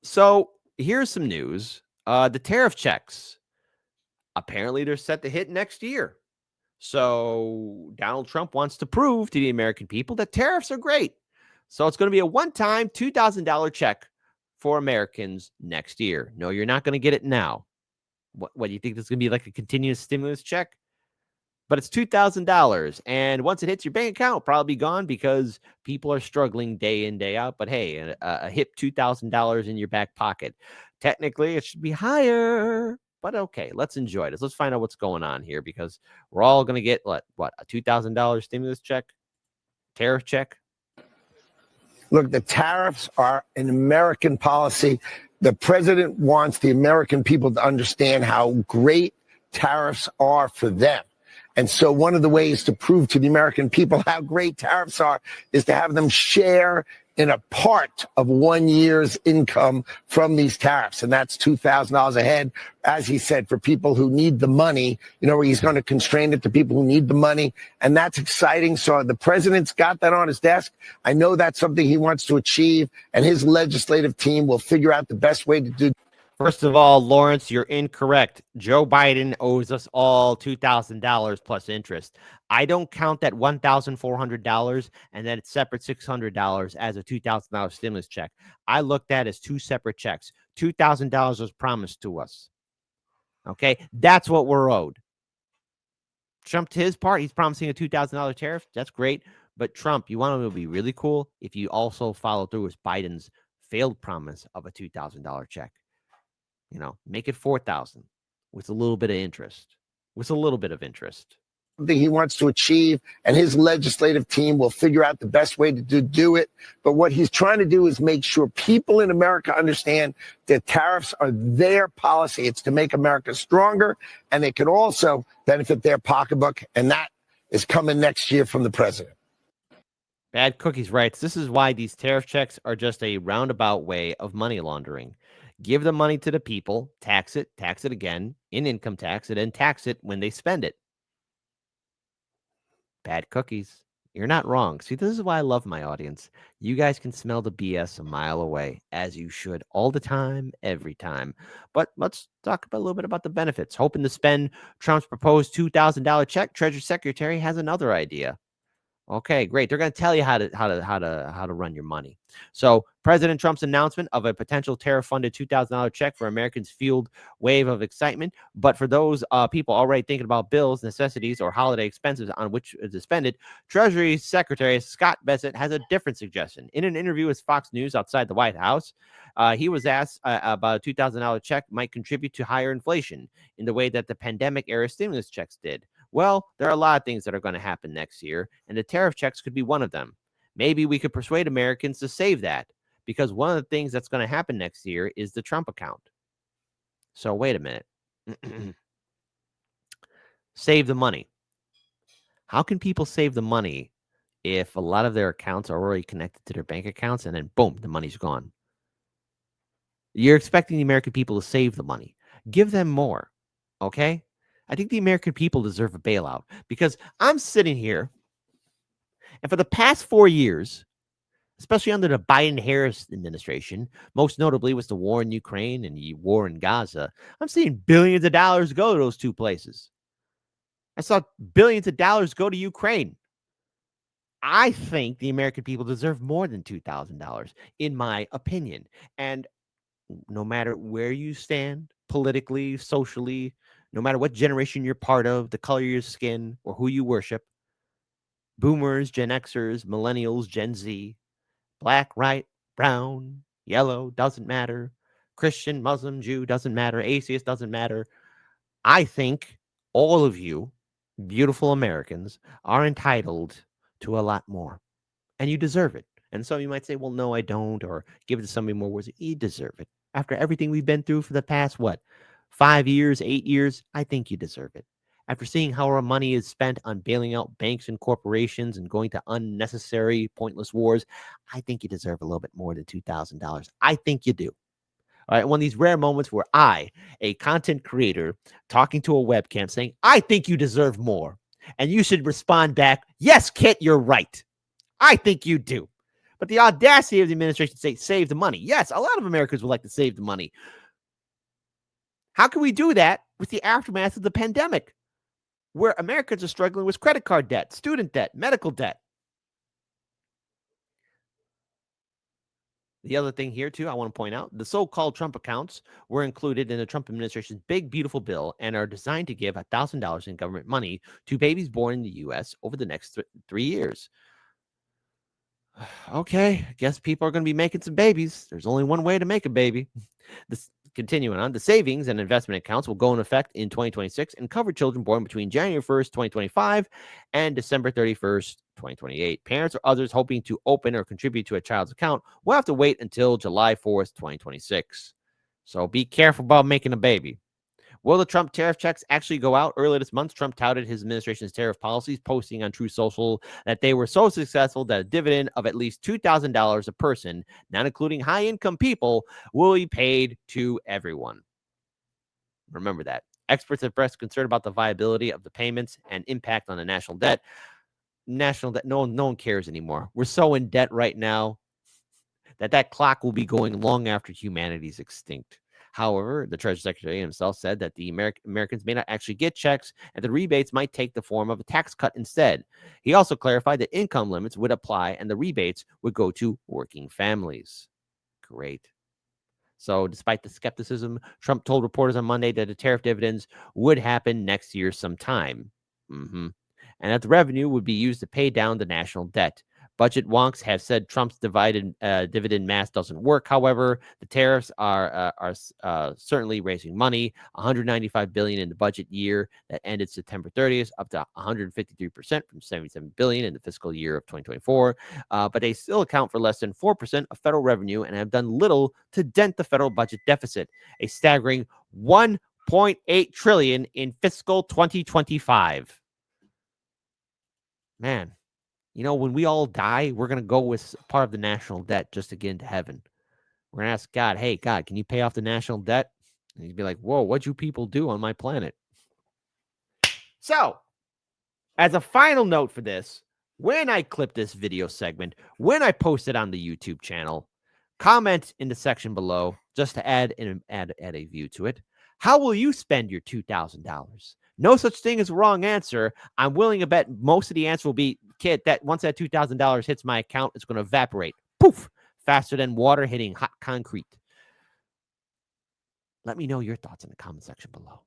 So here's some news. The tariff checks, apparently they're set to hit next year. So Donald Trump wants to prove to the American people that tariffs are great. So it's going to be a one-time $2,000 check for Americans next year. No, you're not going to get it now. What do you think this is going to be like a continuous stimulus check? But it's $2,000. And once it hits your bank account, it'll probably be gone because people are struggling day in, day out. But hey, a hip $2,000 in your back pocket. Technically, it should be higher. But okay, let's enjoy this. Let's find out what's going on here because we're all going to get what a $2,000 stimulus check, tariff check. Look, the tariffs are an American policy. The president wants the American people to understand how great tariffs are for them. And so one of the ways to prove to the American people how great tariffs are is to have them share in a part of 1 year's income from these tariffs. And that's $2,000 a head, as he said, for people who need the money. You know, he's going to constrain it to people who need the money. And that's exciting. So the president's got that on his desk. I know that's something he wants to achieve. And his legislative team will figure out the best way to do. First of all, Lawrence, you're incorrect. Joe Biden owes us all $2,000 plus interest. I don't count that $1,400 and then it's separate $600 as a $2,000 stimulus check. I looked at as two separate checks. $2,000 was promised to us. Okay, that's what we're owed. Trump, to his part, he's promising a $2,000 tariff. That's great. But Trump, you want him to be really cool if you also follow through with Biden's failed promise of a $2,000 check. You know, make it 4,000 with a little bit of interest. With a little bit of interest. Something he wants to achieve, and his legislative team will figure out the best way to do it. But what he's trying to do is make sure people in America understand that tariffs are their policy. It's to make America stronger, and it can also benefit their pocketbook, and that is coming next year from the president. Bad Cookies writes, this is why these tariff checks are just a roundabout way of money laundering. Give the money to the people, tax it again in income tax, and then tax it when they spend it. Bad Cookies. You're not wrong. See, this is why I love my audience. You guys can smell the BS a mile away, as you should, all the time, every time. But let's talk a little bit about the benefits. Hoping to spend Trump's proposed $2,000 check, Treasury Secretary has another idea. Okay, great. They're going to tell you how to run your money. So President Trump's announcement of a potential tariff-funded $2,000 check for Americans fueled wave of excitement. But for those people already thinking about bills, necessities, or holiday expenses on which to spend it, Treasury Secretary Scott Bessent has a different suggestion. In an interview with Fox News outside the White House, he was asked about a $2,000 check might contribute to higher inflation in the way that the pandemic-era stimulus checks did. Well, there are a lot of things that are going to happen next year, and the tariff checks could be one of them. Maybe we could persuade Americans to save that, because one of the things that's going to happen next year is the Trump account. So wait a minute. Save the money. How can people save the money if a lot of their accounts are already connected to their bank accounts and then boom, the money's gone? You're expecting the American people to save the money. Give them more, okay? I think the American people deserve a bailout because I'm sitting here, and for the past 4 years, especially under the Biden-Harris administration, most notably was the war in Ukraine and the war in Gaza, I'm seeing billions of dollars go to those two places. I saw billions of dollars go to Ukraine. I think the American people deserve more than $2,000, in my opinion. And no matter where you stand politically, socially, no matter what generation you're part of, the color of your skin, or who you worship, boomers, Gen Xers, millennials, Gen Z, black, white, brown, yellow, doesn't matter. Christian, Muslim, Jew, doesn't matter. Atheist, doesn't matter. I think all of you, beautiful Americans, are entitled to a lot more, and you deserve it. And some of you might say, well, no, I don't, or give it to somebody more worthy. You deserve it. After everything we've been through for the past, 5 years, 8 years, I think you deserve it. After seeing how our money is spent on bailing out banks and corporations and going to unnecessary, pointless wars, I think you deserve a little bit more than $2,000. I think you do. All right, one of these rare moments where I, a content creator, talking to a webcam saying, I think you deserve more. And you should respond back, yes, Kit, you're right. I think you do. But the audacity of the administration to say save the money. Yes, a lot of Americans would like to save the money. How can we do that with the aftermath of the pandemic, where Americans are struggling with credit card debt, student debt, medical debt? The other thing here, too, I want to point out, the so-called Trump accounts were included in the Trump administration's big, beautiful bill and are designed to give $1,000 in government money to babies born in the U.S. over the next 3 years. Okay, I guess people are going to be making some babies. There's only one way to make a baby. Continuing on, the savings and investment accounts will go in effect in 2026 and cover children born between January 1st, 2025 and December 31st, 2028. Parents or others hoping to open or contribute to a child's account will have to wait until July 4th, 2026. So be careful about making a baby. Will the Trump tariff checks actually go out? Earlier this month, Trump touted his administration's tariff policies, posting on Truth Social that they were so successful that a dividend of at least $2,000 a person, not including high-income people, will be paid to everyone. Remember that. Experts have expressed concern about the viability of the payments and impact on the national debt. National debt, no one cares anymore. We're so in debt right now that clock will be going long after humanity's extinct. However, the Treasury Secretary himself said that the Americans may not actually get checks and the rebates might take the form of a tax cut instead. He also clarified that income limits would apply and the rebates would go to working families. Great. So despite the skepticism, Trump told reporters on Monday that the tariff dividends would happen next year sometime. And that the revenue would be used to pay down the national debt. Budget wonks have said Trump's dividend math doesn't work. However, the tariffs are certainly raising money. $195 billion in the budget year that ended September 30th, up to 153% from $77 billion in the fiscal year of 2024. But they still account for less than 4% of federal revenue and have done little to dent the federal budget deficit, a staggering $1.8 trillion in fiscal 2025. Man. You know, when we all die, we're going to go with part of the national debt just to get into heaven. We're going to ask God, hey, God, can you pay off the national debt? And he'd be like, whoa, what'd you people do on my planet? So, as a final note for this, when I clip this video segment, when I post it on the YouTube channel, comment in the section below just to add a view to it. How will you spend your $2,000? No such thing as a wrong answer. I'm willing to bet most of the answer will be, kid, that once that $2,000 hits my account, it's going to evaporate. Poof! Faster than water hitting hot concrete. Let me know your thoughts in the comment section below.